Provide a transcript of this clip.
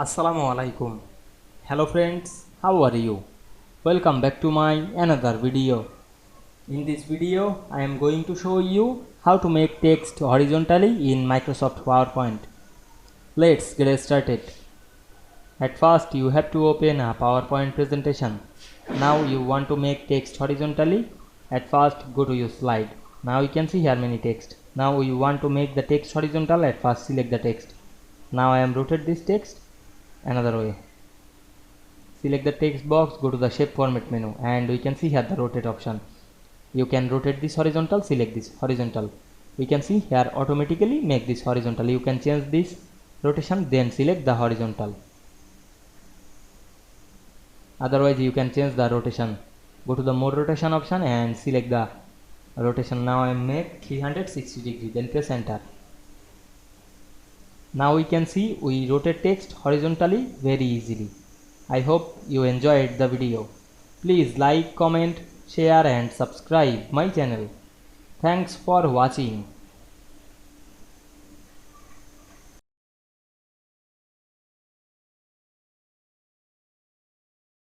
Assalamu Walaikum. Hello friends, how are you? Welcome back to my another video. In this video, I am going to show you how to make text horizontally in Microsoft PowerPoint. Let's get started. At first, you have to open a PowerPoint presentation. Now you want to make text horizontally. At first, go to your slide. Now you can see here many text. Now you want to make the text horizontal. At first, select the text. Now I am rotate this text another way. Select the text box, go to the shape format menu, and we can see here the rotate option. You can rotate this horizontal, select this horizontal. We can see here automatically make this horizontal. You can change this rotation, then select the horizontal. Otherwise you can change the rotation. Go to the more rotation option and select the rotation. Now I make 360 degree, then press enter. Now we can see we rotate text horizontally very easily. I hope you enjoyed the video. Please like, comment, share and subscribe my channel. Thanks for watching.